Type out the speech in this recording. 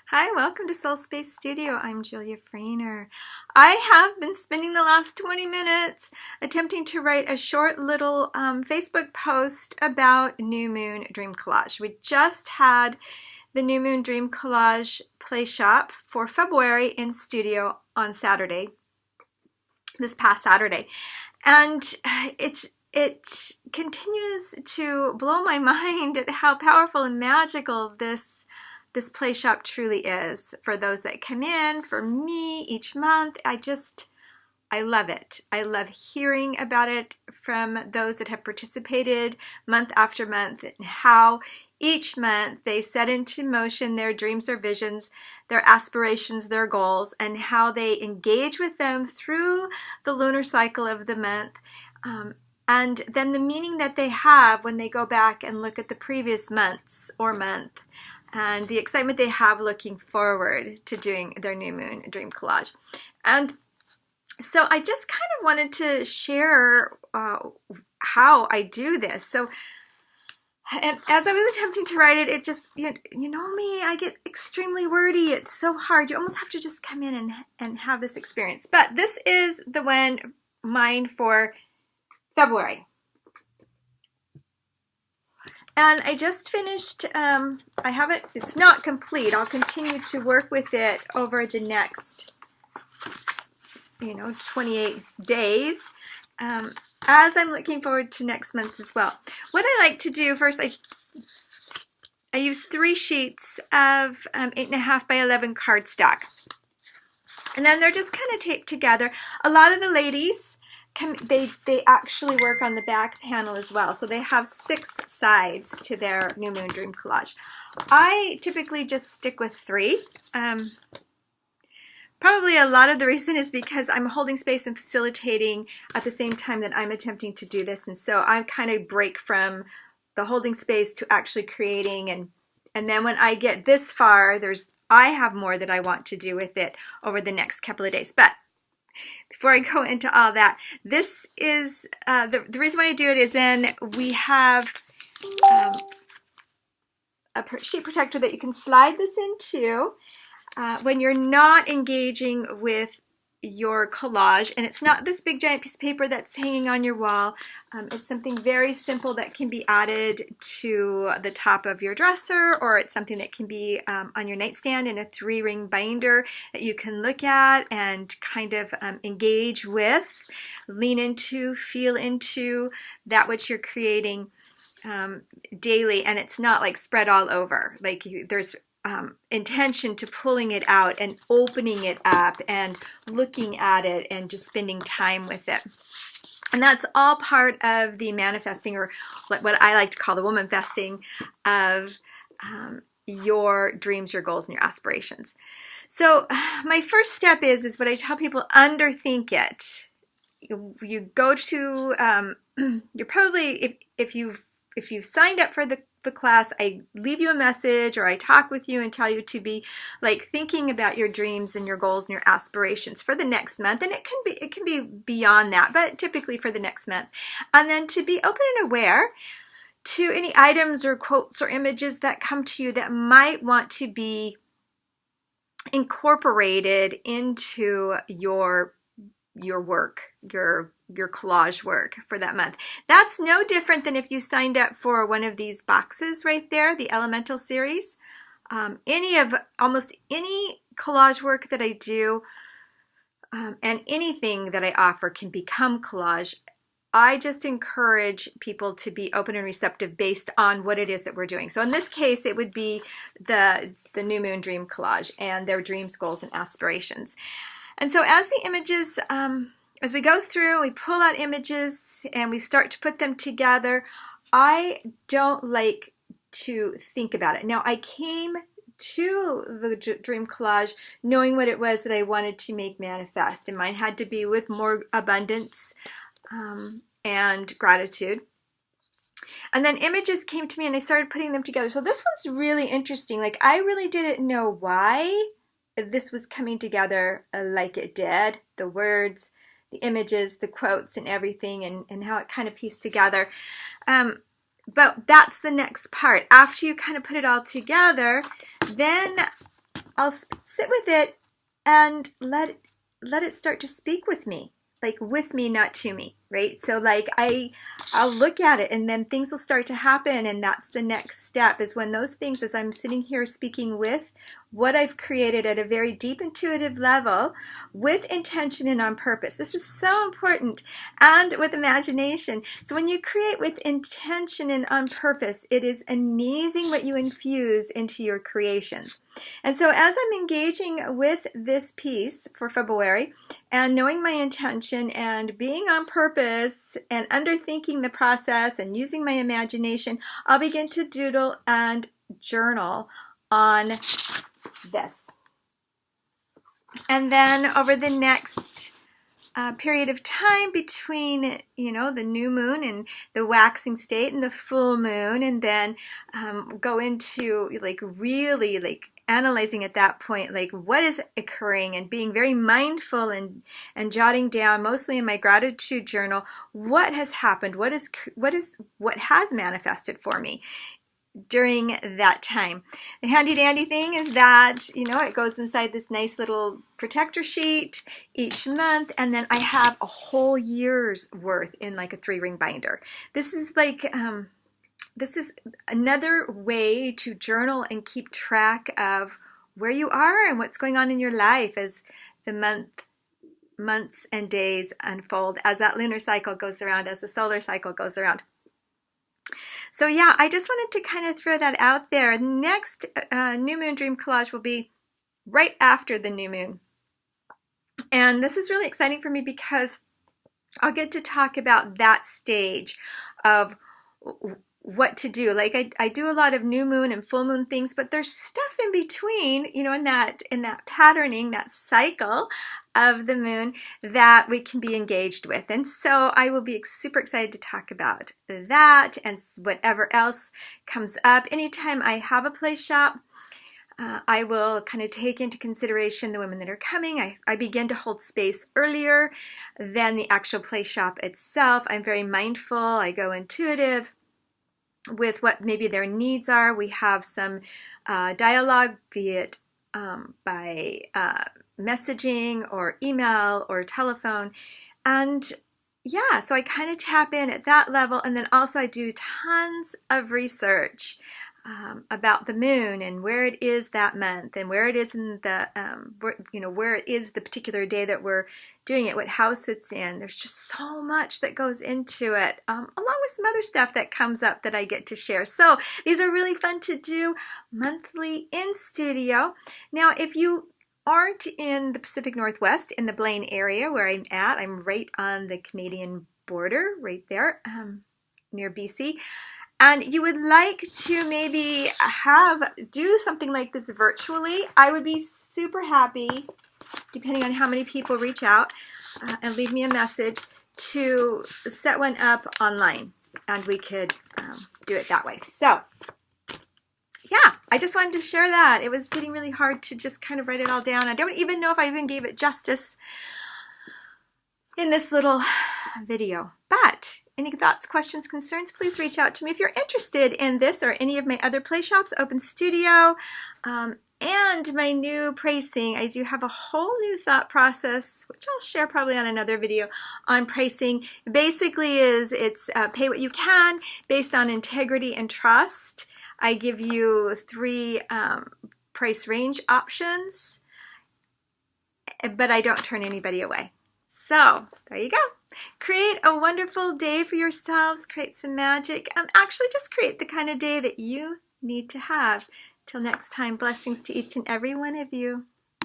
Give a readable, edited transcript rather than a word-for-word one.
Hi, welcome to Soul Space Studio. I'm Julia Frainer. I have been spending the last 20 minutes attempting to write a short little Facebook post about New Moon Dream Collage. We just had the New Moon Dream Collage play shop for February in studio on Saturday, this past Saturday. And it continues to blow my mind at how powerful and magical this play shop truly is. For those that come in, for me each month, I love it. I love hearing about it from those that have participated month after month, and how each month they set into motion their dreams, their visions, their aspirations, their goals, and how they engage with them through the lunar cycle of the month. And then the meaning that they have when they go back and look at the previous months or month, and the excitement they have looking forward to doing their New Moon Dream Collage. And so I just kind of wanted to share how I do this. So, and as I was attempting to write it, it just, you know me, I get extremely wordy. It's so hard. You almost have to just come in and have this experience. But this is the one, mine for February. And I just finished, I haven't, it's not complete. I'll continue to work with it over the next, 28 days, as I'm looking forward to next month as well. What I like to do first, I use 3 sheets of 8.5 by 11 cardstock. And then they're just kind of taped together. A lot of the ladies, they actually work on the back panel as well. So they have 6 sides to their New Moon Dream Collage. I typically just stick with 3. Probably a lot of the reason is because I'm holding space and facilitating at the same time that I'm attempting to do this. And so I kind of break from the holding space to actually creating. And then when I get this far, I have more that I want to do with it over the next couple of days. But before I go into all that, this is the reason why I do it is then we have a sheet protector that you can slide this into when you're not engaging with your collage, and it's not this big giant piece of paper that's hanging on your wall. It's something very simple that can be added to the top of your dresser, or it's something that can be on your nightstand in a 3-ring binder that you can look at and kind of engage with, lean into, feel into that which you're creating daily. And it's not like spread all over. Like there's intention to pulling it out and opening it up and looking at it and just spending time with it. And that's all part of the manifesting, or what I like to call the woman-festing of your dreams, your goals, and your aspirations. So my first step is what I tell people: underthink it. You go to, you're probably, if you've signed up for the class, I leave you a message or I talk with you and tell you to be like thinking about your dreams and your goals and your aspirations for the next month. And it can be beyond that, but typically for the next month. And then to be open and aware to any items or quotes or images that come to you that might want to be incorporated into your work, your collage work for that month. That's no different than if you signed up for one of these boxes right there, the Elemental series. Almost any collage work that I do and anything that I offer can become collage. I just encourage people to be open and receptive based on what it is that we're doing. So in this case, it would be the New Moon Dream Collage and their dreams, goals, and aspirations. And so as the images, as we go through, we pull out images and we start to put them together, I don't like to think about it. Now, I came to the Dream Collage knowing what it was that I wanted to make manifest, and mine had to be with more abundance and gratitude. And then images came to me and I started putting them together. So this one's really interesting. Like, I really didn't know why this was coming together like it did. The words, the images, the quotes, and everything, and how it kind of pieced together. But that's the next part. After you kind of put it all together, then I'll sit with it and let it start to speak with me, like with me, not to me, right? So like I'll look at it and then things will start to happen, and that's the next step, is when those things, as I'm sitting here speaking with what I've created at a very deep intuitive level, with intention and on purpose. This is so important, and with imagination. So when you create with intention and on purpose, it is amazing what you infuse into your creations. And so as I'm engaging with this piece for February and knowing my intention and being on purpose and underthinking the process and using my imagination, I'll begin to doodle and journal on this. And then over the next period of time between, the new moon and the waxing state and the full moon, and then go into really analyzing at that point, like what is occurring, and being very mindful and jotting down, mostly in my gratitude journal, what has happened, what has manifested for me during that time. The handy dandy thing is that, it goes inside this nice little protector sheet each month, and then I have a whole year's worth in like a 3-ring binder. This is another way to journal and keep track of where you are and what's going on in your life as the months and days unfold, as that lunar cycle goes around, as the solar cycle goes around. So yeah, I just wanted to kind of throw that out there. Next New Moon Dream Collage will be right after the new moon. And this is really exciting for me because I'll get to talk about that stage of what to do. Like I do a lot of new moon and full moon things, but there's stuff in between, in that patterning, that cycle of the moon that we can be engaged with. And so I will be super excited to talk about that and whatever else comes up. Anytime I have a play shop, I will kind of take into consideration the women that are coming. I begin to hold space earlier than the actual play shop itself. I'm very mindful. I go intuitive with what maybe their needs are. We have some dialogue, be it by messaging or email or telephone. And yeah, so I kind of tap in at that level. And then also I do tons of research about the moon and where it is that month and where it is in the, where it is the particular day that we're doing it, what house it's in. There's just so much that goes into it, along with some other stuff that comes up that I get to share. So these are really fun to do monthly in studio. Now, if you aren't in the Pacific Northwest, in the Blaine area where I'm at, I'm right on the Canadian border, right there, near BC. And you would like to maybe do something like this virtually, I would be super happy, depending on how many people reach out and leave me a message, to set one up online, and we could do it that way. So yeah, I just wanted to share that. It was getting really hard to just kind of write it all down. I don't even know if I even gave it justice in this little video. But any thoughts, questions, concerns, please reach out to me. If you're interested in this or any of my other play shops, Open Studio, and my new pricing, I do have a whole new thought process, which I'll share probably on another video, on pricing. Basically it's pay what you can based on integrity and trust. I give you 3 price range options, but I don't turn anybody away. So there you go. Create a wonderful day for yourselves. Create some magic. Actually, just create the kind of day that you need to have. Till next time, blessings to each and every one of you.